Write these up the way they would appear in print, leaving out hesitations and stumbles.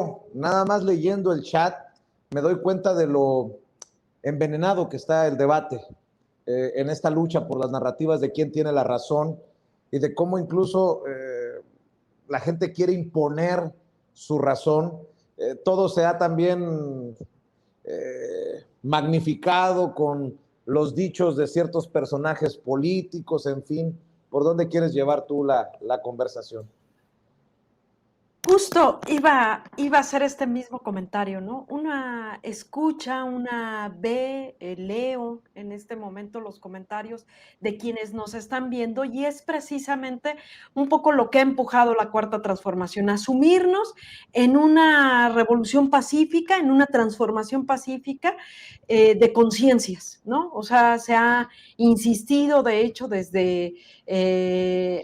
Leo, nada más leyendo el chat, me doy cuenta de lo envenenado que está el debate en esta lucha por las narrativas de quién tiene la razón y de cómo incluso la gente quiere imponer su razón. Todo se ha también magnificado con los dichos de ciertos personajes políticos, en fin. ¿Por dónde quieres llevar tú la conversación? Justo iba a hacer este mismo comentario, ¿no? Una escucha, una ve, leo en este momento los comentarios de quienes nos están viendo y es precisamente un poco lo que ha empujado la Cuarta Transformación, asumirnos en una revolución pacífica, en una transformación pacífica de conciencias, ¿no? O sea, se ha insistido, de hecho, desde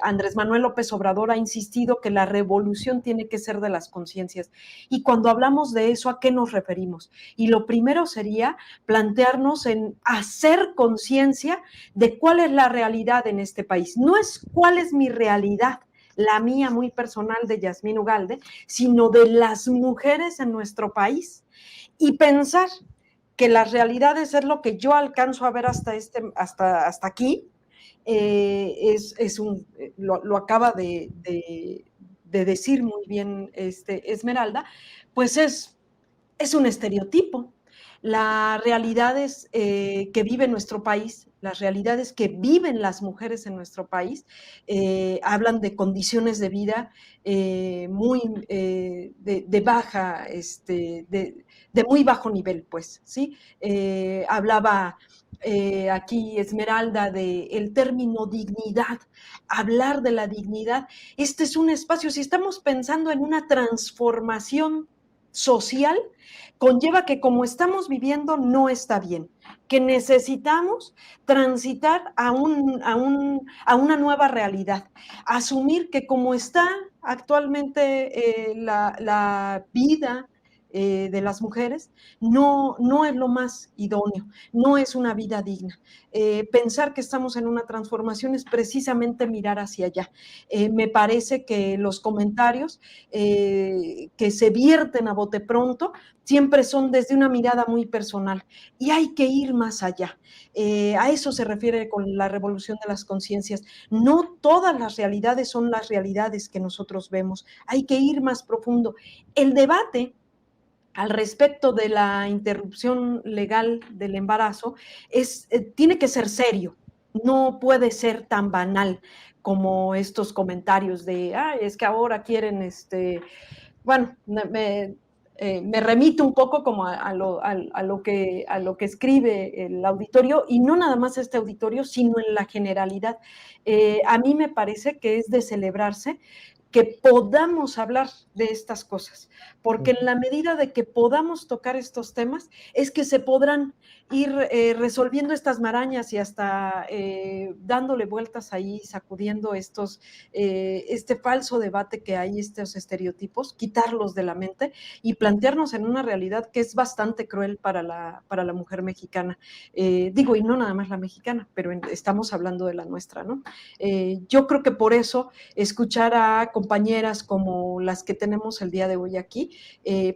Andrés Manuel López Obrador ha insistido que la revolución tiene que ser de las conciencias. Y cuando hablamos de eso, ¿a qué nos referimos? Y lo primero sería plantearnos en hacer conciencia de cuál es la realidad en este país. No es cuál es mi realidad, la mía muy personal de Yasmín Ugalde, sino de las mujeres en nuestro país. Y pensar que las realidades es lo que yo alcanzo a ver hasta aquí, lo acaba de decir muy bien Esmeralda, pues es un estereotipo. Las realidades que vive nuestro país, las realidades que viven las mujeres en nuestro país, hablan de condiciones de vida muy de baja, de muy bajo nivel, pues, ¿sí? Hablaba aquí Esmeralda del término dignidad, hablar de la dignidad. Este es un espacio, si estamos pensando en una transformación social, conlleva que como estamos viviendo no está bien, que necesitamos transitar a una nueva realidad, asumir que como está actualmente la vida de las mujeres, no es lo más idóneo, no es una vida digna. Pensar que estamos en una transformación es precisamente mirar hacia allá. Me parece que los comentarios que se vierten a bote pronto siempre son desde una mirada muy personal y hay que ir más allá. A eso se refiere con la revolución de las conciencias. No todas las realidades son las realidades que nosotros vemos, hay que ir más profundo. El debate al respecto de la interrupción legal del embarazo tiene que ser serio, no puede ser tan banal como estos comentarios de, es que ahora quieren, bueno, me remito un poco como a lo que escribe el auditorio, y no nada más este auditorio, sino en la generalidad. A mí me parece que es de celebrarse que podamos hablar de estas cosas, porque en la medida de que podamos tocar estos temas, es que se podrán ir resolviendo estas marañas y hasta dándole vueltas ahí, sacudiendo este falso debate que hay, estos estereotipos, quitarlos de la mente y plantearnos en una realidad que es bastante cruel para la mujer mexicana. Digo, y no nada más la mexicana, pero estamos hablando de la nuestra, ¿no? Yo creo que por eso escuchar a compañeras como las que tenemos el día de hoy aquí,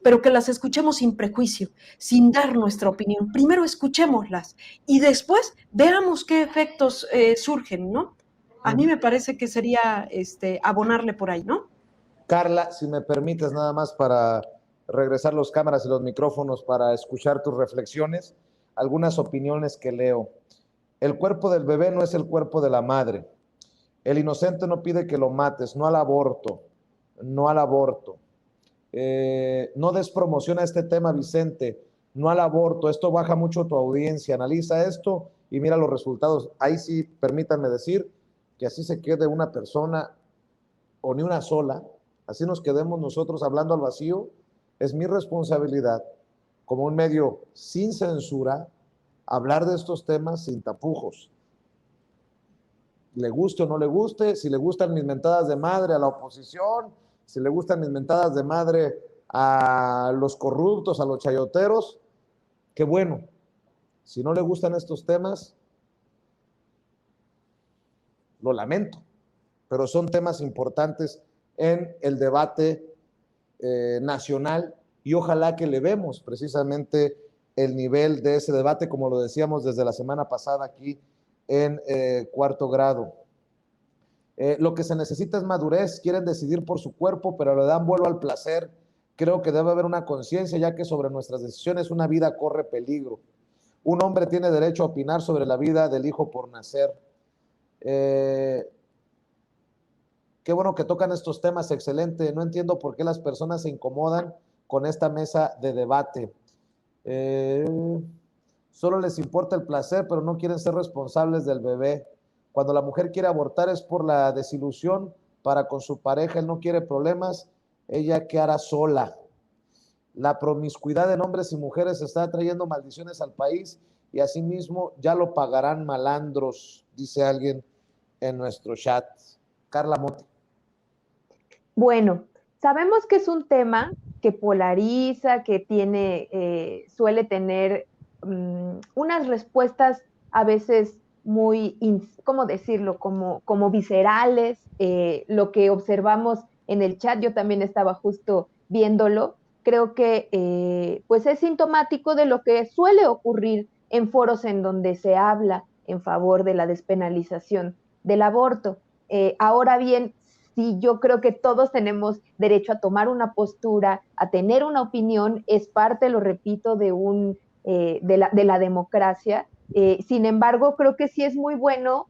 pero que las escuchemos sin prejuicio, sin dar nuestra opinión. Primero escuchémoslas y después veamos qué efectos surgen, ¿no? A mí me parece que sería abonarle por ahí, ¿no? Carla, si me permites nada más para regresar los cámaras y los micrófonos para escuchar tus reflexiones, algunas opiniones que leo. El cuerpo del bebé no es el cuerpo de la madre. El inocente no pide que lo mates, no al aborto, no al aborto. No des promoción a este tema, Vicente, no al aborto. Esto baja mucho tu audiencia. Analiza esto y mira los resultados. Ahí sí, permítanme decir que así se quede una persona o ni una sola, así nos quedemos nosotros hablando al vacío. Es mi responsabilidad, como un medio sin censura, hablar de estos temas sin tapujos. Le guste o no le guste, si le gustan mis mentadas de madre a la oposición, si le gustan mis mentadas de madre a los corruptos, a los chayoteros, qué bueno. Si no le gustan estos temas, lo lamento, pero son temas importantes en el debate nacional, y ojalá que elevemos precisamente el nivel de ese debate, como lo decíamos desde la semana pasada aquí en cuarto grado. Lo que se necesita es madurez, quieren decidir por su cuerpo, pero le dan vuelo al placer. Creo que debe haber una conciencia, ya que sobre nuestras decisiones una vida corre peligro. Un hombre tiene derecho a opinar sobre la vida del hijo por nacer. Qué bueno que tocan estos temas, excelente. No entiendo por qué las personas se incomodan con esta mesa de debate. Solo les importa el placer, pero no quieren ser responsables del bebé. Cuando la mujer quiere abortar es por la desilusión para con su pareja, él no quiere problemas, ella qué hará sola. La promiscuidad en hombres y mujeres está trayendo maldiciones al país y asimismo ya lo pagarán malandros, dice alguien en nuestro chat. Carla Moti. Bueno, sabemos que es un tema que polariza, que suele tener unas respuestas a veces muy, ¿cómo decirlo? Como viscerales. Lo que observamos en el chat, yo también estaba justo viéndolo, creo que pues es sintomático de lo que suele ocurrir en foros en donde se habla en favor de la despenalización del aborto. Ahora bien, sí, yo creo que todos tenemos derecho a tomar una postura, a tener una opinión, es parte, lo repito, de la democracia. Sin embargo, creo que sí es muy bueno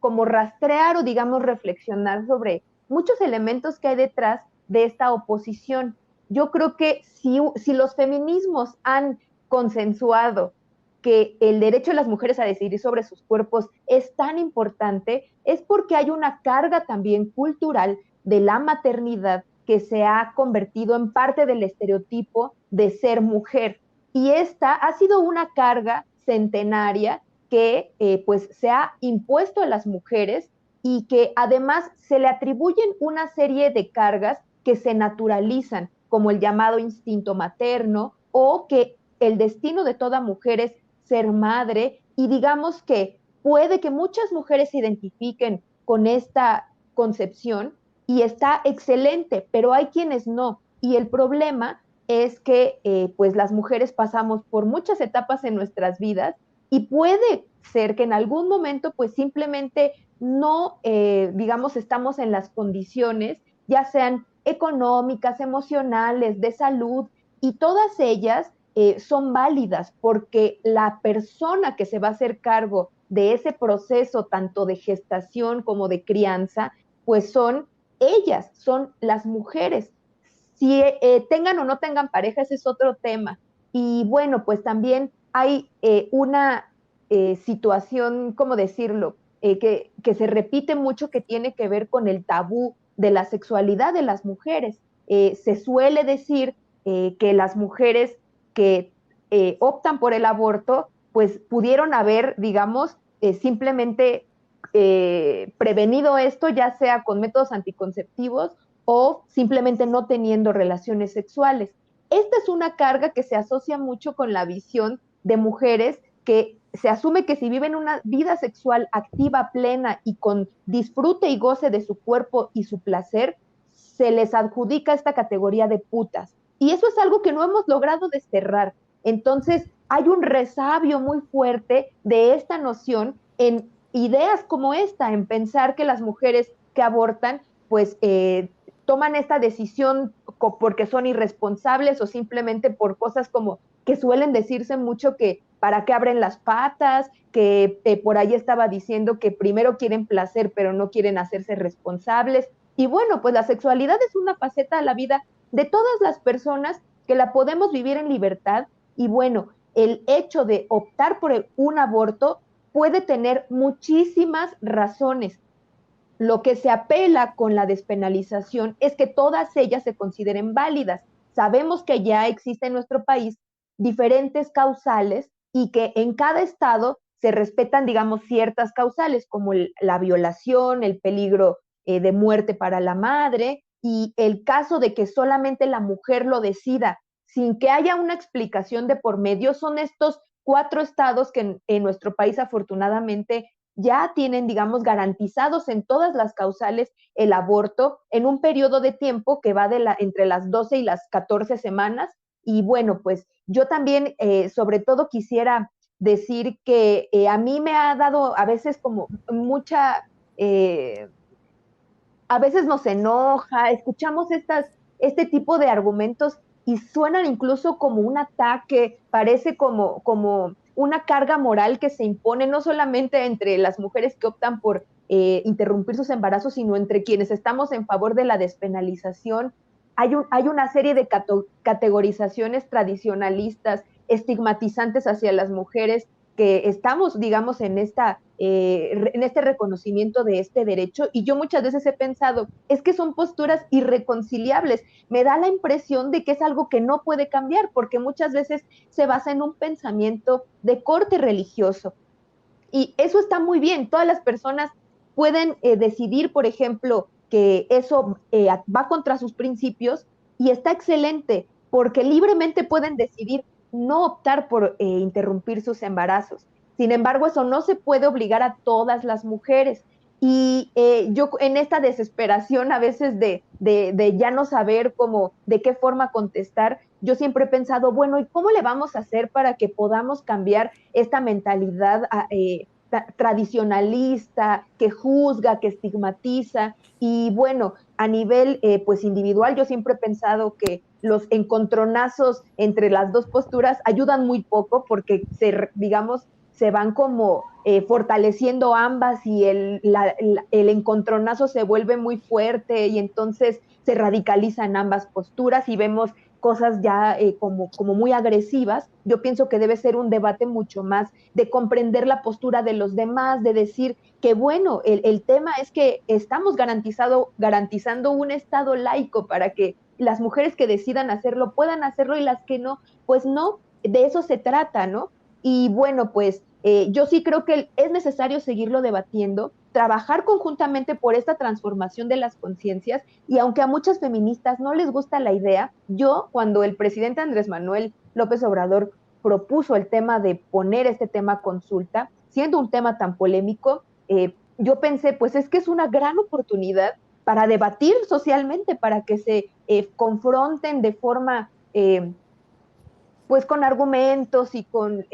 como rastrear o, digamos, reflexionar sobre muchos elementos que hay detrás de esta oposición. Yo creo que si los feminismos han consensuado que el derecho de las mujeres a decidir sobre sus cuerpos es tan importante, es porque hay una carga también cultural de la maternidad que se ha convertido en parte del estereotipo de ser mujer. Y esta ha sido una carga centenaria que pues se ha impuesto a las mujeres y que además se le atribuyen una serie de cargas que se naturalizan, como el llamado instinto materno, o que el destino de toda mujer es ser madre, y digamos que puede que muchas mujeres se identifiquen con esta concepción y está excelente, pero hay quienes no. Y el problema es que pues las mujeres pasamos por muchas etapas en nuestras vidas y puede ser que en algún momento pues simplemente no, digamos, estamos en las condiciones, ya sean económicas, emocionales, de salud, y todas ellas son válidas porque la persona que se va a hacer cargo de ese proceso, tanto de gestación como de crianza, pues son ellas, son las mujeres. Si tengan o no tengan pareja, ese es otro tema. Y bueno, pues también hay una situación, ¿cómo decirlo? Que se repite mucho, que tiene que ver con el tabú de la sexualidad de las mujeres. Se suele decir que las mujeres que optan por el aborto, pues pudieron haber, digamos, simplemente prevenido esto, ya sea con métodos anticonceptivos o simplemente no teniendo relaciones sexuales. Esta es una carga que se asocia mucho con la visión de mujeres que se asume que si viven una vida sexual activa, plena y con disfrute y goce de su cuerpo y su placer, se les adjudica esta categoría de putas. Y eso es algo que no hemos logrado desterrar. Entonces, hay un resabio muy fuerte de esta noción en ideas como esta, en pensar que las mujeres que abortan, pues toman esta decisión porque son irresponsables o simplemente por cosas como que suelen decirse mucho, que para qué abren las patas, que por ahí estaba diciendo que primero quieren placer pero no quieren hacerse responsables. Y bueno, pues la sexualidad es una faceta de la vida de todas las personas que la podemos vivir en libertad. Y bueno, el hecho de optar por un aborto puede tener muchísimas razones. Lo que se apela con la despenalización es que todas ellas se consideren válidas. Sabemos que ya existe en nuestro país diferentes causales y que en cada estado se respetan, digamos, ciertas causales, como la violación, el peligro de muerte para la madre, y el caso de que solamente la mujer lo decida sin que haya una explicación de por medio. Son estos 4 estados que en nuestro país afortunadamente ya tienen, digamos, garantizados en todas las causales el aborto en un periodo de tiempo que va entre las 12 y las 14 semanas. Y bueno, pues yo también, sobre todo, quisiera decir que a mí me ha dado a veces como mucha, a veces nos enoja, escuchamos este tipo de argumentos y suenan incluso como un ataque, parece como una carga moral que se impone no solamente entre las mujeres que optan por interrumpir sus embarazos, sino entre quienes estamos en favor de la despenalización. Hay una serie de categorizaciones tradicionalistas, estigmatizantes hacia las mujeres, que estamos, digamos, en este reconocimiento de este derecho, y yo muchas veces he pensado, es que son posturas irreconciliables. Me da la impresión de que es algo que no puede cambiar, porque muchas veces se basa en un pensamiento de corte religioso. Y eso está muy bien, todas las personas pueden decidir, por ejemplo, que eso va contra sus principios, y está excelente, porque libremente pueden decidir no optar por interrumpir sus embarazos. Sin embargo, eso no se puede obligar a todas las mujeres. Y yo en esta desesperación a veces de ya no saber de qué forma contestar, yo siempre he pensado, bueno, ¿y cómo le vamos a hacer para que podamos cambiar esta mentalidad tradicionalista, que juzga, que estigmatiza? Y bueno, a nivel pues individual, yo siempre he pensado que los encontronazos entre las dos posturas ayudan muy poco, porque digamos, se van como fortaleciendo ambas, y el encontronazo se vuelve muy fuerte, y entonces se radicalizan ambas posturas y vemos cosas ya como muy agresivas. Yo pienso que debe ser un debate mucho más de comprender la postura de los demás, de decir que bueno, el tema es que estamos garantizando un Estado laico para que las mujeres que decidan hacerlo puedan hacerlo, y las que no, pues no, de eso se trata, ¿no? Y bueno, pues yo sí creo que es necesario seguirlo debatiendo, trabajar conjuntamente por esta transformación de las conciencias. Y aunque a muchas feministas no les gusta la idea, yo, cuando el presidente Andrés Manuel López Obrador propuso el tema de poner este tema a consulta, siendo un tema tan polémico, yo pensé, pues es que es una gran oportunidad para debatir socialmente, para que se confronten de forma, pues con argumentos y con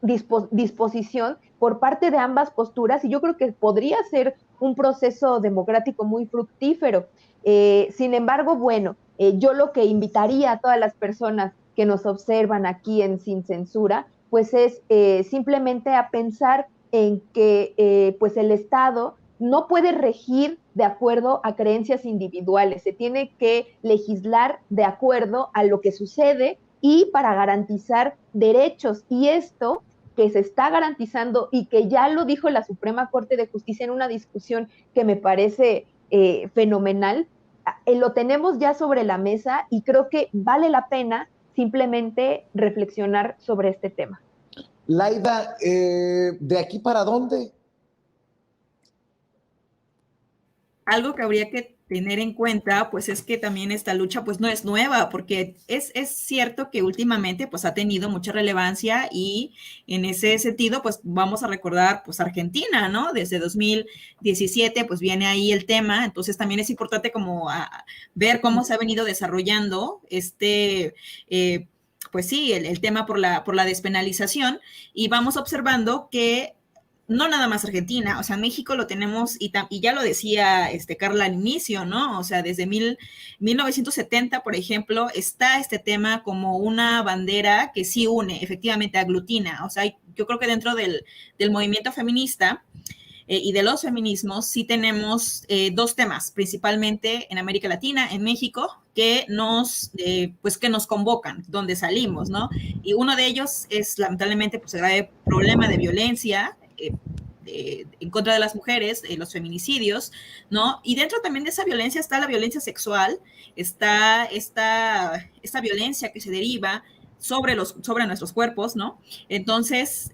disposición por parte de ambas posturas, y yo creo que podría ser un proceso democrático muy fructífero. Sin embargo, bueno, yo lo que invitaría a todas las personas que nos observan aquí en Sin Censura, pues es simplemente a pensar en que pues el Estado no puede regir de acuerdo a creencias individuales, se tiene que legislar de acuerdo a lo que sucede y para garantizar derechos. Y esto que se está garantizando, y que ya lo dijo la Suprema Corte de Justicia en una discusión que me parece fenomenal, lo tenemos ya sobre la mesa, y creo que vale la pena simplemente reflexionar sobre este tema. Laida, ¿de aquí para dónde? Algo que habría que tener en cuenta, pues es que también esta lucha pues no es nueva, porque es cierto que últimamente pues ha tenido mucha relevancia, y en ese sentido pues vamos a recordar pues Argentina, ¿no? Desde 2017 pues viene ahí el tema, entonces también es importante como ver cómo se ha venido desarrollando pues sí, el tema por la despenalización, y vamos observando que no nada más Argentina, o sea, México lo tenemos, y ya lo decía Carla al inicio, ¿no? O sea, desde 1970, por ejemplo, está este tema como una bandera que sí une, efectivamente aglutina. O sea, yo creo que dentro del movimiento feminista y de los feminismos sí tenemos dos temas, principalmente en América Latina, en México, que nos convocan, donde salimos, ¿no? Y uno de ellos es lamentablemente pues el grave problema de violencia en contra de las mujeres, los feminicidios, ¿no? Y dentro también de esa violencia está la violencia sexual, está esta violencia que se deriva sobre nuestros cuerpos, ¿no? Entonces,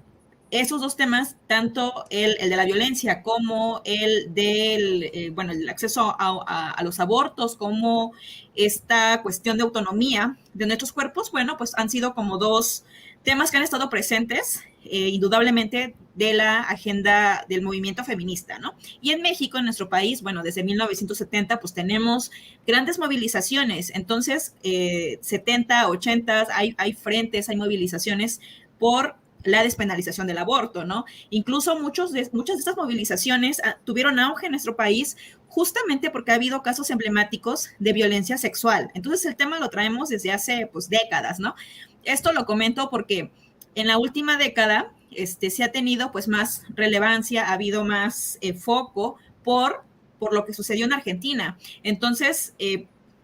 esos dos temas, tanto el de la violencia como el del, bueno, el acceso a los abortos, como esta cuestión de autonomía de nuestros cuerpos, bueno, pues han sido como dos temas que han estado presentes, indudablemente, de la agenda del movimiento feminista, ¿no? Y en México, en nuestro país, bueno, desde 1970, pues tenemos grandes movilizaciones. Entonces, 70, 80, hay frentes, hay movilizaciones por la despenalización del aborto, ¿no? Incluso muchas de estas movilizaciones tuvieron auge en nuestro país justamente porque ha habido casos emblemáticos de violencia sexual. Entonces el tema lo traemos desde hace pues décadas, ¿no? Esto lo comento porque en la última década se ha tenido pues más relevancia, ha habido más foco por lo que sucedió en Argentina. Entonces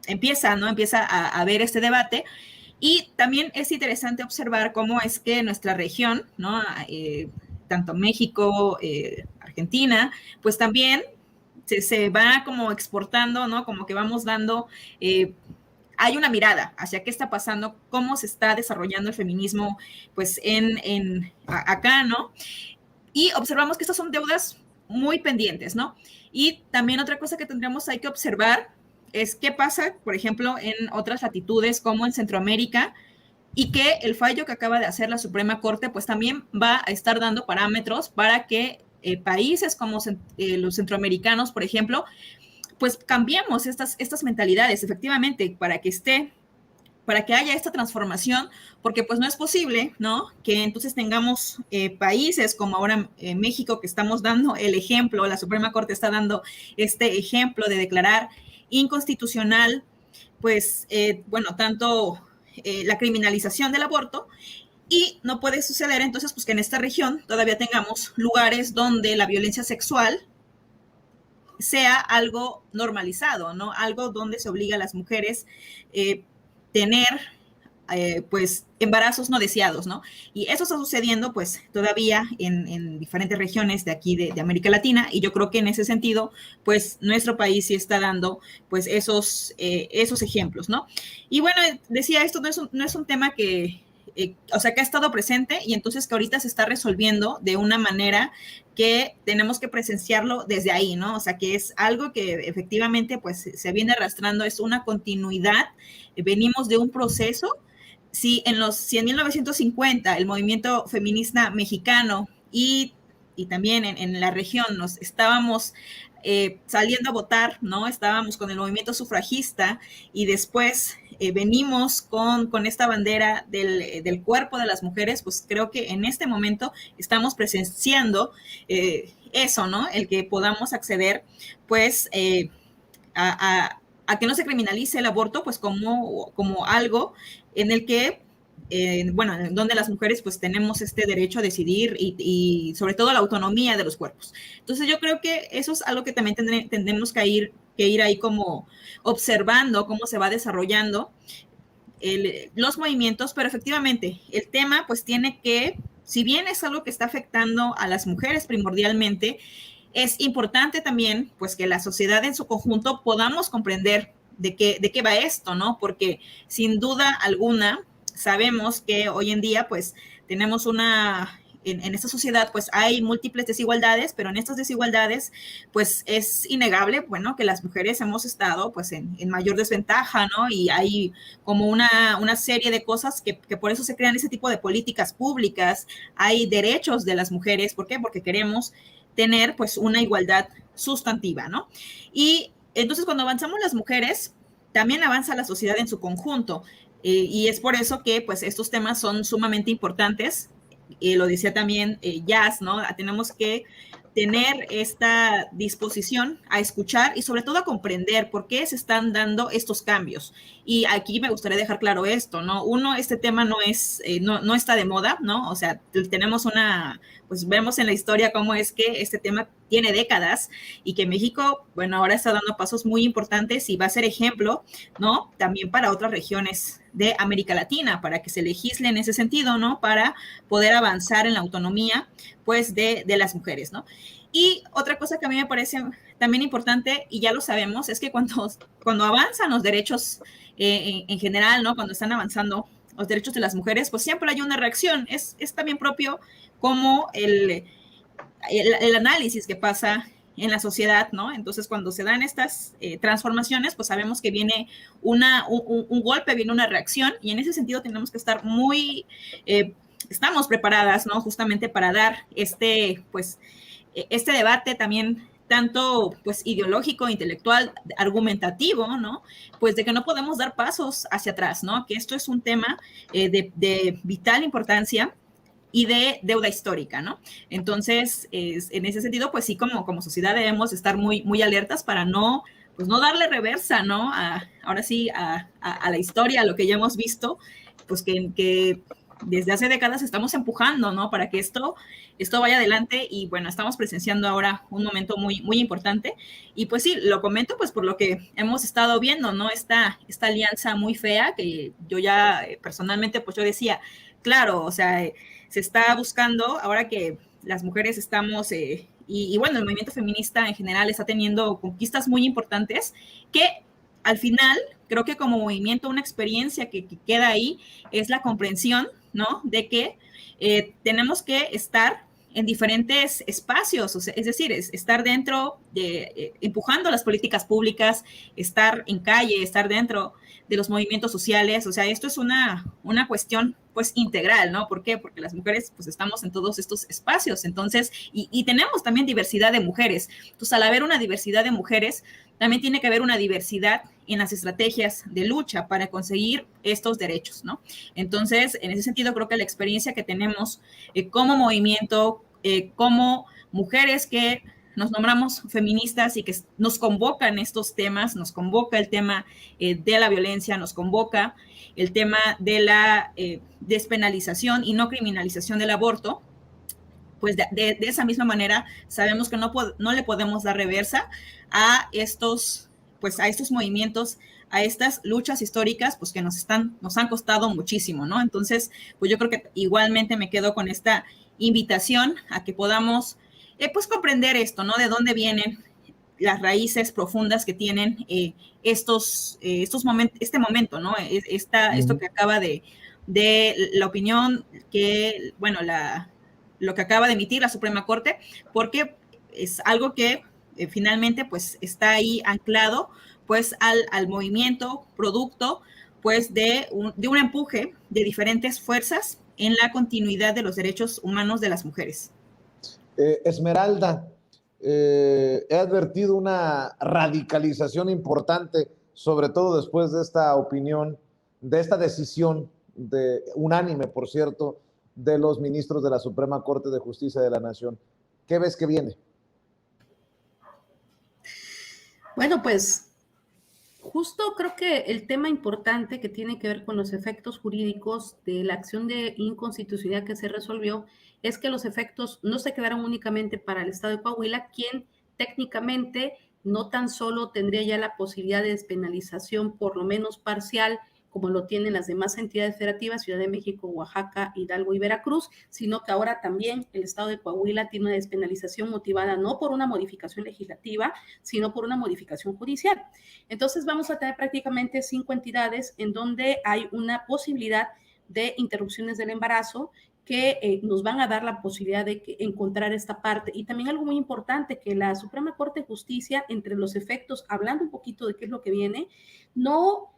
empieza a haber este debate. Y también es interesante observar cómo es que nuestra región, ¿no? Tanto México, Argentina, pues también se va como exportando, ¿no? Como que vamos dando, hay una mirada hacia qué está pasando, cómo se está desarrollando el feminismo, pues acá, ¿no? Y observamos que estas son deudas muy pendientes, ¿no? Y también otra cosa que tendríamos hay que observar es qué pasa, por ejemplo, en otras latitudes como en Centroamérica, y que el fallo que acaba de hacer la Suprema Corte, pues también va a estar dando parámetros para que países como los centroamericanos, por ejemplo, pues cambiemos estas mentalidades, efectivamente, para que haya esta transformación, porque pues no es posible, ¿no? Que entonces tengamos países como ahora México, que estamos dando el ejemplo, la Suprema Corte está dando este ejemplo de declarar inconstitucional, pues, bueno, tanto la criminalización del aborto, y no puede suceder entonces pues que en esta región todavía tengamos lugares donde la violencia sexual sea algo normalizado, ¿no? Algo donde se obliga a las mujeres tener pues embarazos no deseados, ¿no? Y eso está sucediendo pues todavía en diferentes regiones de aquí de América Latina, y yo creo que en ese sentido pues nuestro país sí está dando pues esos ejemplos, ¿no? Y bueno, decía, esto no es un tema que o sea, que ha estado presente y entonces que ahorita se está resolviendo de una manera que tenemos que presenciarlo desde ahí, ¿no? O sea, que es algo que efectivamente pues se viene arrastrando, es una continuidad, venimos de un proceso. Si en 1950 el movimiento feminista mexicano y también en la región nos estábamos saliendo a votar, ¿no? Estábamos con el movimiento sufragista y después venimos con esta bandera del cuerpo de las mujeres, pues creo que en este momento estamos presenciando eso, ¿no? El que podamos acceder, pues, a que no se criminalice el aborto, pues como algo en el que bueno, donde las mujeres pues tenemos este derecho a decidir y sobre todo la autonomía de los cuerpos. Entonces yo creo que eso es algo que también tendremos que ir ahí como observando cómo se va desarrollando los movimientos, pero efectivamente el tema pues tiene que, si bien es algo que está afectando a las mujeres primordialmente, es importante también pues que la sociedad en su conjunto podamos comprender de qué va esto, ¿no? Porque sin duda alguna sabemos que hoy en día pues tenemos en esta sociedad pues hay múltiples desigualdades, pero en estas desigualdades pues es innegable, bueno, que las mujeres hemos estado pues en mayor desventaja, ¿no? Y hay como una serie de cosas que por eso se crean ese tipo de políticas públicas, hay derechos de las mujeres, ¿por qué? Porque queremos tener pues una igualdad sustantiva, ¿no? Y entonces cuando avanzamos las mujeres, también avanza la sociedad en su conjunto. Y es por eso que pues estos temas son sumamente importantes. Lo decía también Jazz, ¿no? Tenemos que tener esta disposición a escuchar y sobre todo a comprender por qué se están dando estos cambios. Y aquí me gustaría dejar claro esto, ¿no? Uno, este tema no está de moda, ¿no? O sea, tenemos pues vemos en la historia cómo es que este tema tiene décadas y que México, bueno, ahora está dando pasos muy importantes y va a ser ejemplo, ¿no? También para otras regiones de América Latina, para que se legisle en ese sentido, ¿no? Para poder avanzar en la autonomía, pues, de las mujeres, ¿no? Y otra cosa que a mí me parece también importante, y ya lo sabemos, es que cuando avanzan los derechos en general, ¿no? Cuando están avanzando los derechos de las mujeres, pues siempre hay una reacción. Es también propio como el análisis que pasa en la sociedad, ¿no? Entonces, cuando se dan estas transformaciones, pues sabemos que viene un golpe, viene una reacción, y en ese sentido tenemos que estar estamos preparadas, ¿no? Justamente para dar este debate también tanto pues ideológico, intelectual, argumentativo, ¿no? Pues de que no podemos dar pasos hacia atrás, ¿no? Que esto es un tema de vital importancia y de deuda histórica, ¿no? Entonces, en ese sentido, pues sí, como sociedad debemos estar muy, muy alertas para no darle reversa, ¿no? Ahora sí, a la historia, a lo que ya hemos visto, pues que desde hace décadas estamos empujando, ¿no? Para que esto vaya adelante, y bueno, estamos presenciando ahora un momento muy, muy importante, y pues sí, lo comento pues por lo que hemos estado viendo, ¿no? Esta alianza muy fea que yo ya personalmente pues yo decía, claro, o sea, se está buscando, ahora que las mujeres estamos, y bueno, el movimiento feminista en general está teniendo conquistas muy importantes, que al final, creo que como movimiento, una experiencia que queda ahí es la comprensión, ¿no? De que tenemos que estar en diferentes espacios, o sea, es decir, estar dentro de, empujando las políticas públicas, estar en calle, estar dentro de los movimientos sociales, o sea, esto es una cuestión pues integral, ¿no? ¿Por qué? Porque las mujeres pues estamos en todos estos espacios, entonces, y tenemos también diversidad de mujeres, entonces al haber una diversidad de mujeres, también tiene que haber una diversidad en las estrategias de lucha para conseguir estos derechos, ¿no? Entonces, en ese sentido, creo que la experiencia que tenemos como movimiento, como mujeres que nos nombramos feministas y que nos convocan estos temas, nos convoca el tema de la violencia, nos convoca el tema de la despenalización y no criminalización del aborto, pues de esa misma manera sabemos que no le podemos dar reversa a estos movimientos, a estas luchas históricas, pues que nos han costado muchísimo, ¿no? Entonces, pues yo creo que igualmente me quedo con esta invitación a que podamos, pues comprender esto, ¿no? De dónde vienen las raíces profundas que tienen este momento, ¿no? Esto que acaba de la opinión que, bueno, lo que acaba de emitir la Suprema Corte, porque es algo que finalmente pues está ahí anclado pues al movimiento producto pues de un empuje de diferentes fuerzas en la continuidad de los derechos humanos de las mujeres. Esmeralda, he advertido una radicalización importante, sobre todo después de esta opinión, de esta decisión unánime, por cierto, de los ministros de la Suprema Corte de Justicia de la Nación. ¿Qué ves que viene? Bueno, pues justo creo que el tema importante que tiene que ver con los efectos jurídicos de la acción de inconstitucionalidad que se resolvió es que los efectos no se quedaron únicamente para el Estado de Coahuila, quien técnicamente no tan solo tendría ya la posibilidad de despenalización, por lo menos parcial, como lo tienen las demás entidades federativas, Ciudad de México, Oaxaca, Hidalgo y Veracruz, sino que ahora también el Estado de Coahuila tiene una despenalización motivada no por una modificación legislativa, sino por una modificación judicial. Entonces vamos a tener prácticamente 5 entidades en donde hay una posibilidad de interrupciones del embarazo que nos van a dar la posibilidad de encontrar esta parte. Y también algo muy importante, que la Suprema Corte de Justicia, entre los efectos, hablando un poquito de qué es lo que viene, no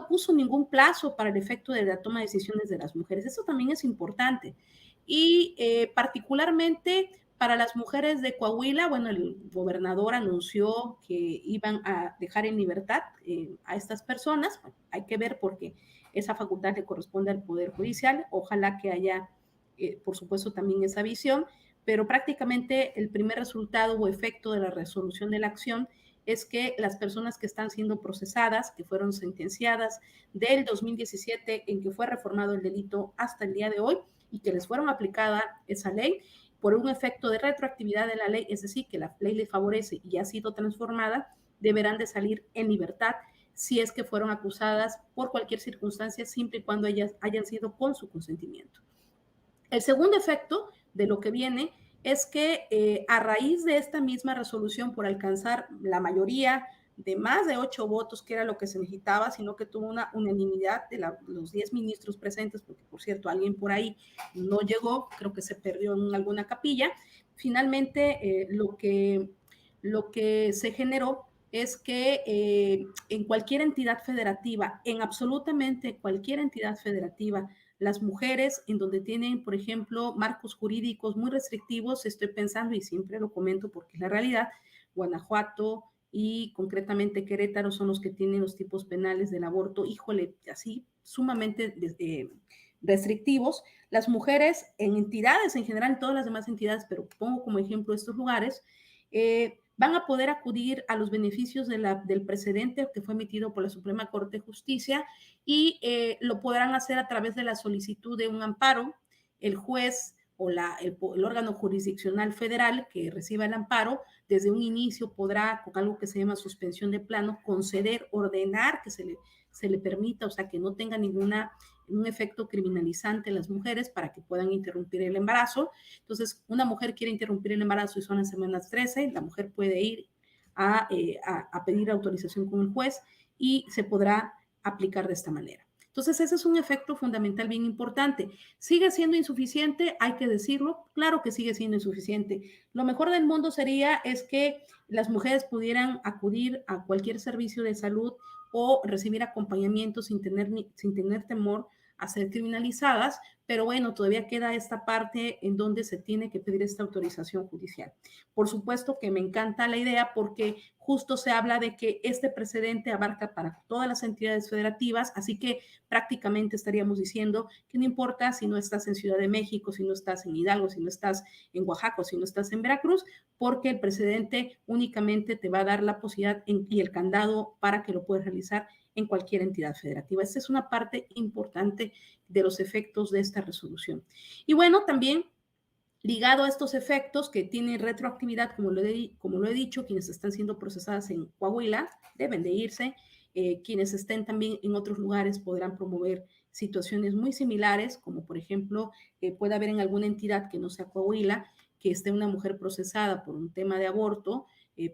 puso ningún plazo para el efecto de la toma de decisiones de las mujeres. Eso también es importante. Y particularmente para las mujeres de Coahuila, bueno, el gobernador anunció que iban a dejar en libertad a estas personas. Bueno, hay que ver porque esa facultad le corresponde al Poder Judicial. Ojalá que haya, por supuesto, también esa visión, pero prácticamente el primer resultado o efecto de la resolución de la acción es que las personas que están siendo procesadas, que fueron sentenciadas del 2017 en que fue reformado el delito hasta el día de hoy y que les fueron aplicada esa ley, por un efecto de retroactividad de la ley, es decir, que la ley les favorece y ha sido transformada, deberán de salir en libertad si es que fueron acusadas por cualquier circunstancia, siempre y cuando ellas hayan sido con su consentimiento. El segundo efecto de lo que viene es que a raíz de esta misma resolución, por alcanzar la mayoría de más de 8 votos, que era lo que se necesitaba, sino que tuvo una unanimidad de los 10 ministros presentes, porque por cierto alguien por ahí no llegó, creo que se perdió en alguna capilla. Finalmente lo que se generó es que en cualquier entidad federativa, en absolutamente cualquier entidad federativa, las mujeres en donde tienen, por ejemplo, marcos jurídicos muy restrictivos, estoy pensando, y siempre lo comento porque es la realidad, Guanajuato y concretamente Querétaro son los que tienen los tipos penales del aborto, híjole, así sumamente restrictivos. Las mujeres en entidades, en general en todas las demás entidades, pero pongo como ejemplo estos lugares, van a poder acudir a los beneficios del precedente que fue emitido por la Suprema Corte de Justicia y lo podrán hacer a través de la solicitud de un amparo. El juez o el órgano jurisdiccional federal que reciba el amparo, desde un inicio podrá, con algo que se llama suspensión de plano, conceder, ordenar que se le permita, o sea, que no tenga un efecto criminalizante en las mujeres para que puedan interrumpir el embarazo. Entonces, una mujer quiere interrumpir el embarazo y son las semanas 13, la mujer puede ir a pedir autorización con el juez y se podrá aplicar de esta manera. Entonces, ese es un efecto fundamental bien importante. ¿Sigue siendo insuficiente? Hay que decirlo. Claro que sigue siendo insuficiente. Lo mejor del mundo es que las mujeres pudieran acudir a cualquier servicio de salud o recibir acompañamiento sin tener temor a ser criminalizadas, pero bueno, todavía queda esta parte en donde se tiene que pedir esta autorización judicial. Por supuesto que me encanta la idea porque justo se habla de que este precedente abarca para todas las entidades federativas, así que prácticamente estaríamos diciendo que no importa si no estás en Ciudad de México, si no estás en Hidalgo, si no estás en Oaxaca, si no estás en Veracruz, porque el precedente únicamente te va a dar la posibilidad y el candado para que lo puedas realizar en cualquier entidad federativa. Esta es una parte importante de los efectos de esta resolución. Y bueno, también ligado a estos efectos que tienen retroactividad, como lo he dicho, quienes están siendo procesadas en Coahuila deben de irse, quienes estén también en otros lugares podrán promover situaciones muy similares, como por ejemplo, puede haber en alguna entidad que no sea Coahuila, que esté una mujer procesada por un tema de aborto,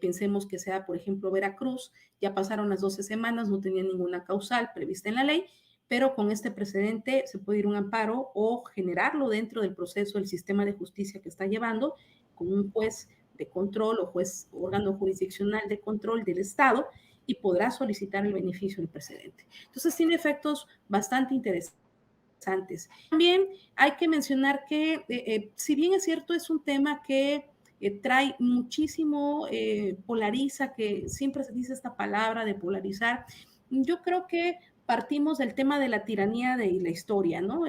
pensemos que sea, por ejemplo, Veracruz, ya pasaron las 12 semanas, no tenía ninguna causal prevista en la ley, pero con este precedente se puede ir a un amparo o generarlo dentro del proceso del sistema de justicia que está llevando, con un juez de control o órgano jurisdiccional de control del Estado, y podrá solicitar el beneficio del precedente. Entonces tiene efectos bastante interesantes. También hay que mencionar que, si bien es cierto, es un tema que trae muchísimo, polariza, que siempre se dice esta palabra de polarizar, yo creo que partimos del tema de la tiranía de la historia, ¿no?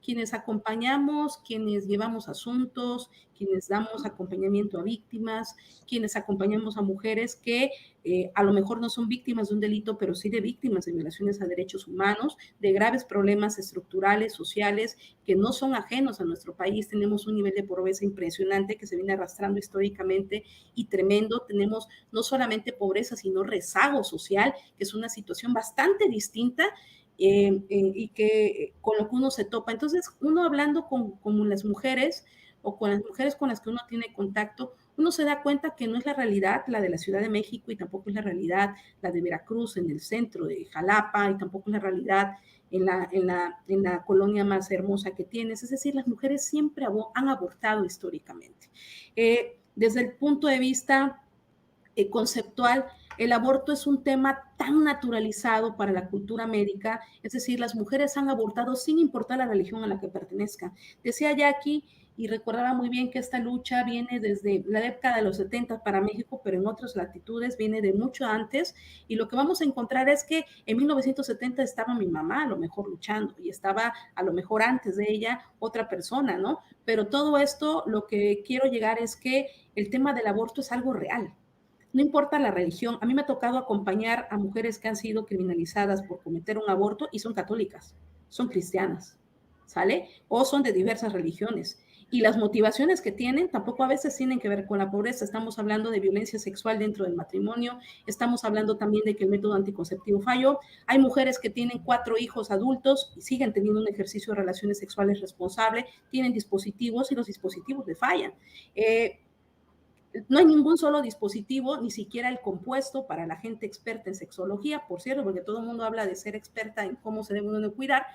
Quienes acompañamos, quienes llevamos asuntos, quienes damos acompañamiento a víctimas, quienes acompañamos a mujeres que a lo mejor no son víctimas de un delito, pero sí de víctimas de violaciones a derechos humanos, de graves problemas estructurales, sociales, que no son ajenos a nuestro país. Tenemos un nivel de pobreza impresionante que se viene arrastrando históricamente y tremendo. Tenemos no solamente pobreza, sino rezago social, que es una situación bastante distinta y que con lo que uno se topa. Entonces, uno hablando con las mujeres o con las mujeres con las que uno tiene contacto, uno se da cuenta que no es la realidad la de la Ciudad de México y tampoco es la realidad la de Veracruz en el centro de Jalapa y tampoco es la realidad en la colonia más hermosa que tienes. Es decir, las mujeres siempre han abortado históricamente. Desde el punto de vista conceptual, el aborto es un tema tan naturalizado para la cultura médica, es decir, las mujeres han abortado sin importar la religión a la que pertenezcan. Decía Jackie, y recordaba muy bien que esta lucha viene desde la década de los 70 para México, pero en otras latitudes viene de mucho antes, y lo que vamos a encontrar es que en 1970 estaba mi mamá a lo mejor luchando, y estaba a lo mejor antes de ella otra persona, ¿no? Pero todo esto, lo que quiero llegar es que el tema del aborto es algo real. No importa la religión, a mí me ha tocado acompañar a mujeres que han sido criminalizadas por cometer un aborto y son católicas, son cristianas, ¿sale? O son de diversas religiones. Y las motivaciones que tienen tampoco a veces tienen que ver con la pobreza. Estamos hablando de violencia sexual dentro del matrimonio, estamos hablando también de que el método anticonceptivo falló. Hay mujeres que tienen 4 hijos adultos y siguen teniendo un ejercicio de relaciones sexuales responsable, tienen dispositivos y los dispositivos le fallan. No hay ningún solo dispositivo, ni siquiera el compuesto para la gente experta en sexología, por cierto, porque todo el mundo habla de ser experta en cómo se debe uno cuidar,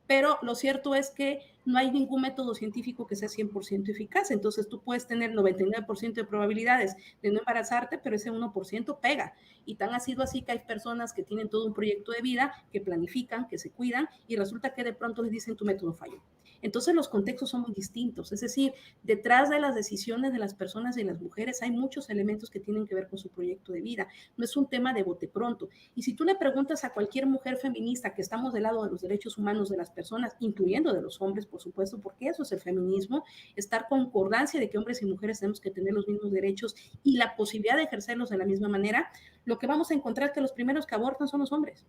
pero lo cierto es que no hay ningún método científico que sea 100% eficaz. Entonces tú puedes tener 99% de probabilidades de no embarazarte, pero ese 1% pega. Y tan ha sido así que hay personas que tienen todo un proyecto de vida, que planifican, que se cuidan, y resulta que de pronto les dicen tu método falló. Entonces los contextos son muy distintos, es decir, detrás de las decisiones de las personas y de las mujeres hay muchos elementos que tienen que ver con su proyecto de vida, no es un tema de bote pronto. Y si tú le preguntas a cualquier mujer feminista que estamos del lado de los derechos humanos de las personas, incluyendo de los hombres, por supuesto, porque eso es el feminismo, estar concordancia de que hombres y mujeres tenemos que tener los mismos derechos y la posibilidad de ejercerlos de la misma manera, lo que vamos a encontrar es que los primeros que abortan son los hombres.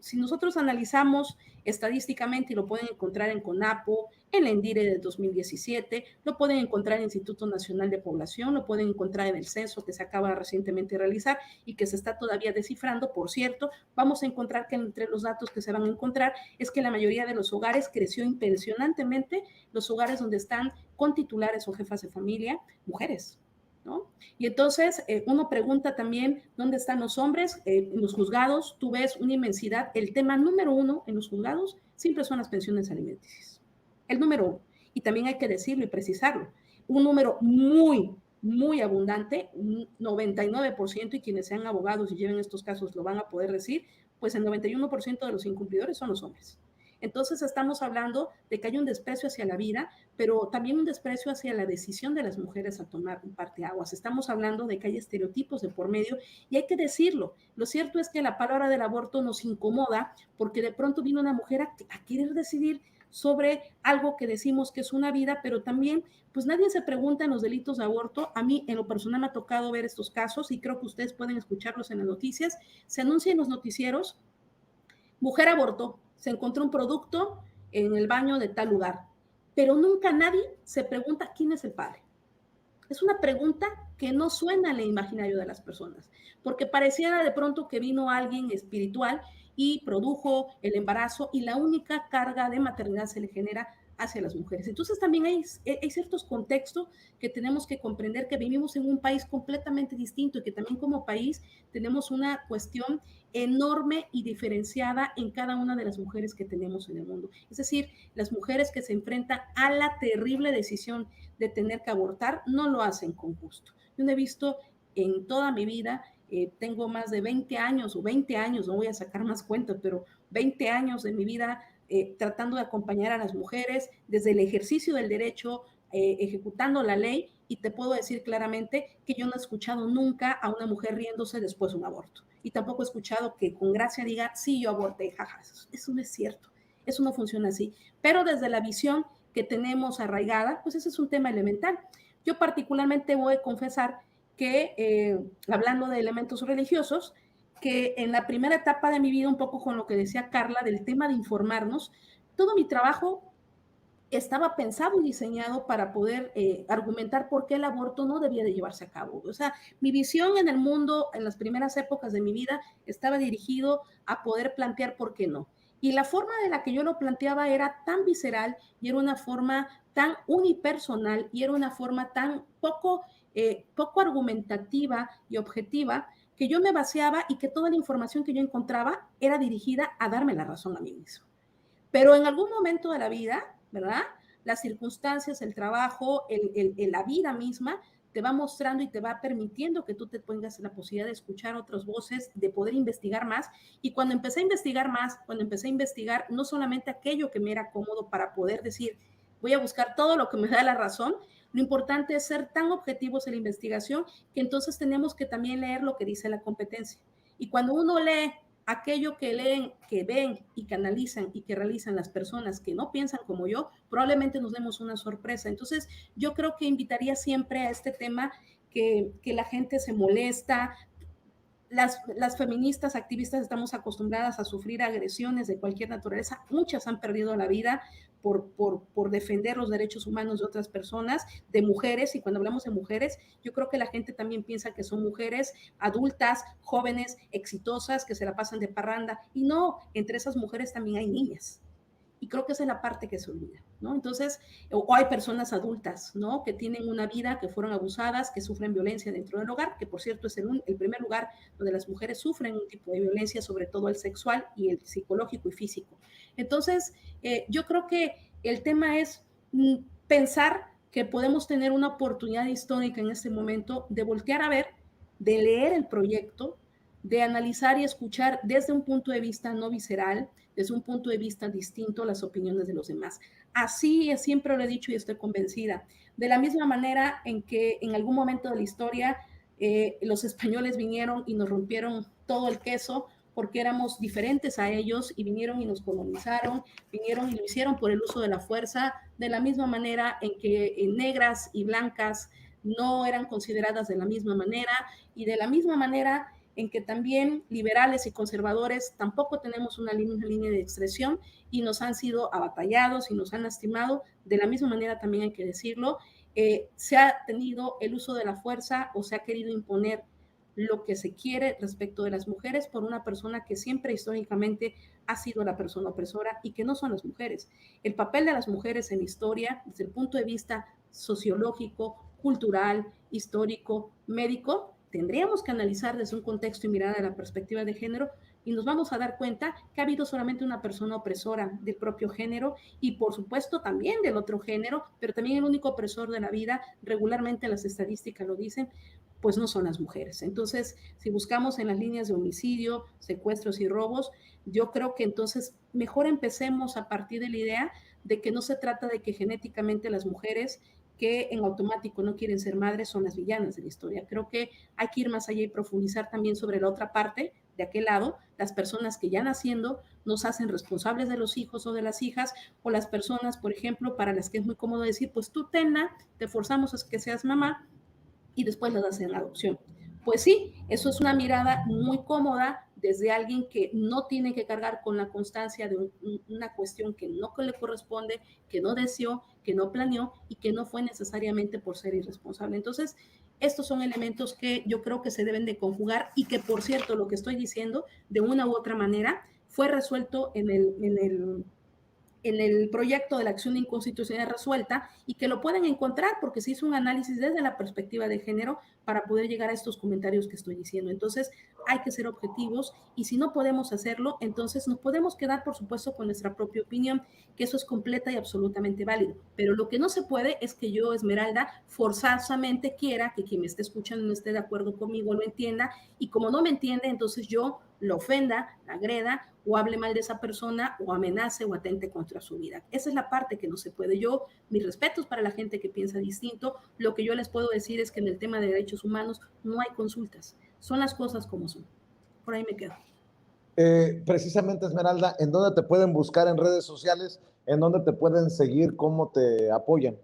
Si nosotros analizamos estadísticamente, y lo pueden encontrar en CONAPO, en la ENDIRE de 2017, lo pueden encontrar en el Instituto Nacional de Población, lo pueden encontrar en el censo que se acaba recientemente de realizar y que se está todavía descifrando, por cierto, vamos a encontrar que entre los datos que se van a encontrar es que la mayoría de los hogares creció impresionantemente, los hogares donde están con titulares o jefas de familia, mujeres, ¿no? Y entonces uno pregunta también dónde están los hombres en los juzgados. Tú ves una inmensidad. El tema número 1 en los juzgados siempre son las pensiones alimenticias. El número 1. Y también hay que decirlo y precisarlo. Un número muy, muy abundante, un 99%, y quienes sean abogados y lleven estos casos lo van a poder decir, pues el 91% de los incumplidores son los hombres. Entonces estamos hablando de que hay un desprecio hacia la vida, pero también un desprecio hacia la decisión de las mujeres a tomar un parteaguas. Estamos hablando de que hay estereotipos de por medio y hay que decirlo. Lo cierto es que la palabra del aborto nos incomoda porque de pronto vino una mujer a querer decidir sobre algo que decimos que es una vida, pero también pues nadie se pregunta en los delitos de aborto. A mí en lo personal me ha tocado ver estos casos y creo que ustedes pueden escucharlos en las noticias. Se anuncia en los noticieros, mujer abortó, se encontró un producto en el baño de tal lugar, pero nunca nadie se pregunta quién es el padre. Es una pregunta que no suena en el imaginario de las personas, porque pareciera de pronto que vino alguien espiritual y produjo el embarazo y la única carga de maternidad se le genera hacia las mujeres. Entonces también hay ciertos contextos que tenemos que comprender que vivimos en un país completamente distinto y que también como país tenemos una cuestión enorme y diferenciada en cada una de las mujeres que tenemos en el mundo. Es decir, las mujeres que se enfrentan a la terrible decisión de tener que abortar no lo hacen con gusto. Yo no he visto en toda mi vida, tengo más de 20 años o 20 años, no voy a sacar más cuentas, pero 20 años de mi vida tratando de acompañar a las mujeres desde el ejercicio del derecho, ejecutando la ley, y te puedo decir claramente que yo no he escuchado nunca a una mujer riéndose después de un aborto. Y tampoco he escuchado que con gracia diga, sí, yo aborté, jaja. Eso no es cierto. Eso no funciona así. Pero desde la visión que tenemos arraigada, pues ese es un tema elemental. Yo particularmente voy a confesar que, hablando de elementos religiosos, que en la primera etapa de mi vida, un poco con lo que decía Carla, del tema de informarnos, todo mi trabajo estaba pensado y diseñado para poder argumentar por qué el aborto no debía de llevarse a cabo. O sea, mi visión en el mundo, en las primeras épocas de mi vida, estaba dirigido a poder plantear por qué no. Y la forma de la que yo lo planteaba era tan visceral y era una forma tan unipersonal y era una forma tan poco argumentativa y objetiva, que yo me vaciaba y que toda la información que yo encontraba era dirigida a darme la razón a mí mismo. Pero en algún momento de la vida, ¿verdad? Las circunstancias, el trabajo, la vida misma te va mostrando y te va permitiendo que tú te pongas la posibilidad de escuchar otras voces, de poder investigar más. Y cuando empecé a investigar más, cuando empecé a investigar no solamente aquello que me era cómodo para poder decir, voy a buscar todo lo que me da la razón, lo importante es ser tan objetivos en la investigación que entonces tenemos que también leer lo que dice la competencia. Y cuando uno lee aquello que leen, que ven y que analizan y que realizan las personas que no piensan como yo, probablemente nos demos una sorpresa. Entonces, yo creo que invitaría siempre a este tema que la gente se molesta. Las feministas activistas estamos acostumbradas a sufrir agresiones de cualquier naturaleza. Muchas han perdido la vida por defender los derechos humanos de otras personas, de mujeres, y cuando hablamos de mujeres, yo creo que la gente también piensa que son mujeres adultas, jóvenes, exitosas, que se la pasan de parranda, y no, entre esas mujeres también hay niñas. Y creo que esa es la parte que se olvida, ¿no? Entonces, o hay personas adultas, ¿no? Que tienen una vida, que fueron abusadas, que sufren violencia dentro del hogar, que por cierto es el primer lugar donde las mujeres sufren un tipo de violencia, sobre todo el sexual y el psicológico y físico. Entonces, yo creo que el tema es pensar que podemos tener una oportunidad histórica en este momento de voltear a ver, de leer el proyecto, de analizar y escuchar desde un punto de vista no visceral, desde un punto de vista distinto a las opiniones de los demás. Así siempre lo he dicho y estoy convencida. De la misma manera en que en algún momento de la historia los españoles vinieron y nos rompieron todo el queso porque éramos diferentes a ellos y vinieron y nos colonizaron, vinieron y lo hicieron por el uso de la fuerza, de la misma manera en que negras y blancas no eran consideradas de la misma manera, y de la misma manera en que también liberales y conservadores tampoco tenemos una línea de expresión y nos han sido abatallados y nos han lastimado. De la misma manera también hay que decirlo, se ha tenido el uso de la fuerza o se ha querido imponer lo que se quiere respecto de las mujeres por una persona que siempre históricamente ha sido la persona opresora y que no son las mujeres. El papel de las mujeres en la historia, desde el punto de vista sociológico, cultural, histórico, médico, tendríamos que analizar desde un contexto y mirar a la perspectiva de género, y nos vamos a dar cuenta que ha habido solamente una persona opresora del propio género y por supuesto también del otro género, pero también el único opresor de la vida, regularmente las estadísticas lo dicen, pues no son las mujeres. Entonces, si buscamos en las líneas de homicidio, secuestros y robos, yo creo que entonces mejor empecemos a partir de la idea de que no se trata de que genéticamente las mujeres que en automático no quieren ser madres son las villanas de la historia. Creo que hay que ir más allá y profundizar también sobre la otra parte, de aquel lado, las personas que ya naciendo nos hacen responsables de los hijos o de las hijas, o las personas, por ejemplo, para las que es muy cómodo decir, pues tú tenla, te forzamos a que seas mamá y después las das en adopción. Pues sí, eso es una mirada muy cómoda desde alguien que no tiene que cargar con la constancia de una cuestión que no le corresponde, que no deseó, que no planeó y que no fue necesariamente por ser irresponsable. Entonces, estos son elementos que yo creo que se deben de conjugar y que, por cierto, lo que estoy diciendo, de una u otra manera, fue resuelto en el proyecto de la acción de inconstitucionalidad resuelta, y que lo pueden encontrar porque se hizo un análisis desde la perspectiva de género para poder llegar a estos comentarios que estoy diciendo. Entonces hay que ser objetivos, y si no podemos hacerlo, entonces nos podemos quedar por supuesto con nuestra propia opinión, que eso es completa y absolutamente válido, pero lo que no se puede es que yo, Esmeralda, forzosamente quiera que quien me esté escuchando no esté de acuerdo conmigo, lo entienda, y como no me entiende, entonces yo lo ofenda, la agreda o hable mal de esa persona o amenace o atente contra su vida. Esa es la parte que no se puede. Yo, mis respetos para la gente que piensa distinto, lo que yo les puedo decir es que en el tema de derechos humanos no hay consultas, son las cosas como son. Por ahí me quedo. Precisamente, Esmeralda, ¿en dónde te pueden buscar en redes sociales? ¿En dónde te pueden seguir? ¿Cómo te apoyan?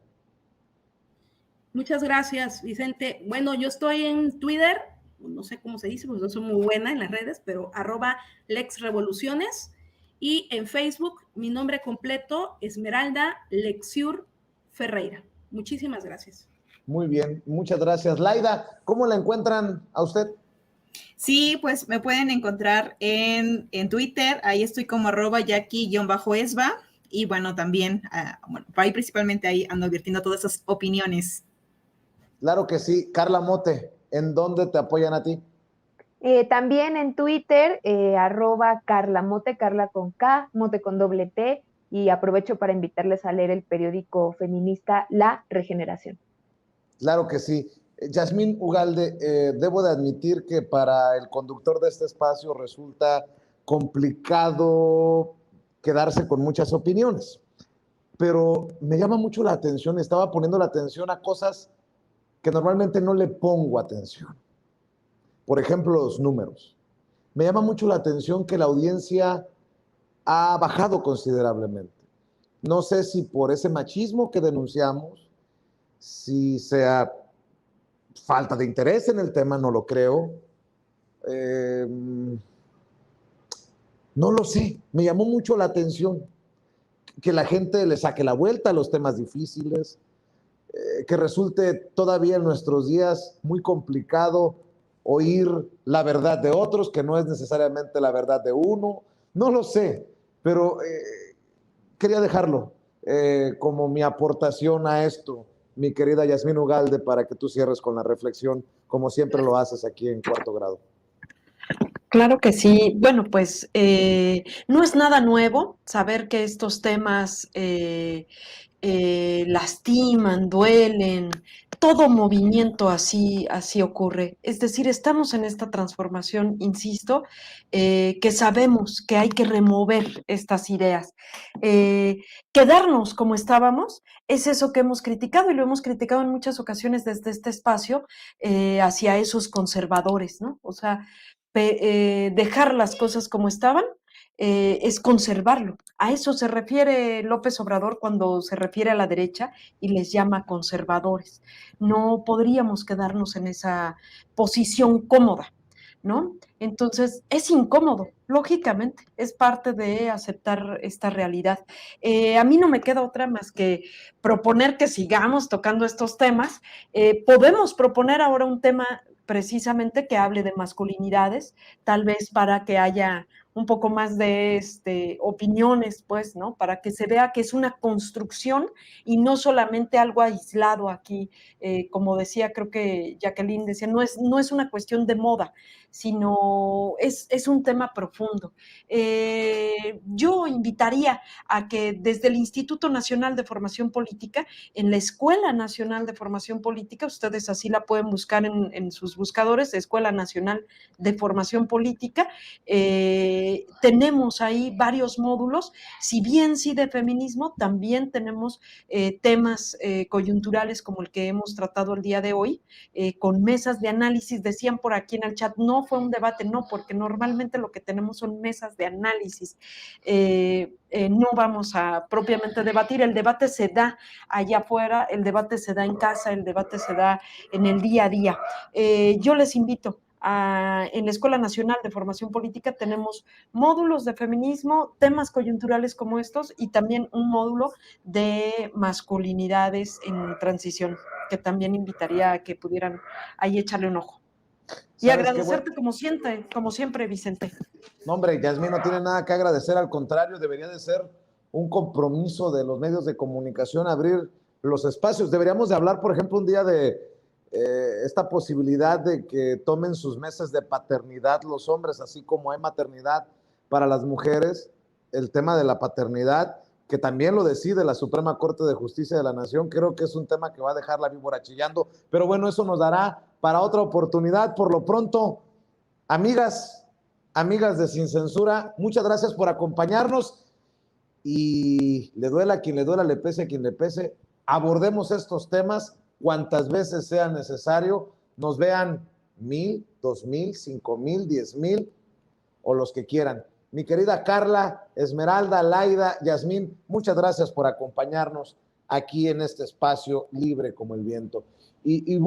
Muchas gracias, Vicente. Bueno, yo estoy en Twitter, no sé cómo se dice, pues no soy muy buena en las redes, pero @LexRevoluciones, y en Facebook mi nombre completo, Esmeralda Lexiur Ferreira. Muchísimas gracias. Muy bien, muchas gracias. Laida, ¿cómo la encuentran a usted? Sí, pues me pueden encontrar en Twitter, ahí estoy como @Jackie_Esba, y bueno, también, bueno, ahí principalmente ahí ando advirtiendo todas esas opiniones. Claro que sí. Carla Mote, ¿en dónde te apoyan a ti? También en Twitter, @CarlaMote, Carla con K, Mote con doble T, y aprovecho para invitarles a leer el periódico feminista La Regeneración. Claro que sí. Yasmín Ugalde, debo de admitir que para el conductor de este espacio resulta complicado quedarse con muchas opiniones, pero me llama mucho la atención, estaba poniendo la atención a cosas que normalmente no le pongo atención. Por ejemplo, los números. Me llama mucho la atención que la audiencia ha bajado considerablemente. No sé si por ese machismo que denunciamos, si sea falta de interés en el tema, no lo creo. No lo sé, me llamó mucho la atención. que la gente le saque la vuelta a los temas difíciles, que resulte todavía en nuestros días muy complicado oír la verdad de otros, que no es necesariamente la verdad de uno. No lo sé, pero quería dejarlo como mi aportación a esto, mi querida Yasmín Ugalde, para que tú cierres con la reflexión, como siempre lo haces aquí en Cuarto Grado. Claro que sí. Bueno, pues no es nada nuevo saber que estos temas lastiman, duelen, todo movimiento así ocurre. Es decir, estamos en esta transformación, insisto, que sabemos que hay que remover estas ideas. Quedarnos como estábamos es eso que hemos criticado y lo hemos criticado en muchas ocasiones desde este espacio hacia esos conservadores, ¿no? O sea, dejar las cosas como estaban es conservarlo. A eso se refiere López Obrador cuando se refiere a la derecha y les llama conservadores. No podríamos quedarnos en esa posición cómoda, ¿no? Entonces, es incómodo, lógicamente, es parte de aceptar esta realidad. A mí no me queda otra más que proponer que sigamos tocando estos temas. Podemos proponer ahora un tema precisamente que hable de masculinidades, tal vez para que haya un poco más de opiniones, pues, ¿no? Para que se vea que es una construcción y no solamente algo aislado aquí, como decía, creo que Jacqueline decía, no es una cuestión de moda, sino es un tema profundo. Yo invitaría a que desde el Instituto Nacional de Formación Política, en la Escuela Nacional de Formación Política, ustedes así la pueden buscar en sus buscadores, Escuela Nacional de Formación Política, tenemos ahí varios módulos, si bien sí de feminismo, también tenemos temas coyunturales como el que hemos tratado el día de hoy, con mesas de análisis. Decían por aquí en el chat, no fue un debate, no, porque normalmente lo que tenemos son mesas de análisis. No vamos a propiamente debatir, el debate se da allá afuera, el debate se da en casa, el debate se da en el día a día. Yo les invito en la Escuela Nacional de Formación Política tenemos módulos de feminismo, temas coyunturales como estos y también un módulo de masculinidades en transición, que también invitaría a que pudieran ahí echarle un ojo. Y agradecerte como siempre, Vicente. No, hombre, Yasmín no tiene nada que agradecer, al contrario, debería de ser un compromiso de los medios de comunicación abrir los espacios. Deberíamos de hablar, por ejemplo, un día de esta posibilidad de que tomen sus meses de paternidad los hombres, así como hay maternidad para las mujeres, el tema de la paternidad, que también lo decide la Suprema Corte de Justicia de la Nación. Creo que es un tema que va a dejar la víbora chillando, pero bueno, eso nos dará para otra oportunidad. Por lo pronto, amigas de Sin Censura, muchas gracias por acompañarnos y le duela a quien le duela, le pese a quien le pese, abordemos estos temas cuantas veces sea necesario, nos vean 1,000, 2,000, 5,000, 10,000 o los que quieran. Mi querida Carla, Esmeralda, Laida, Yasmín, muchas gracias por acompañarnos aquí en este espacio libre como el viento. Y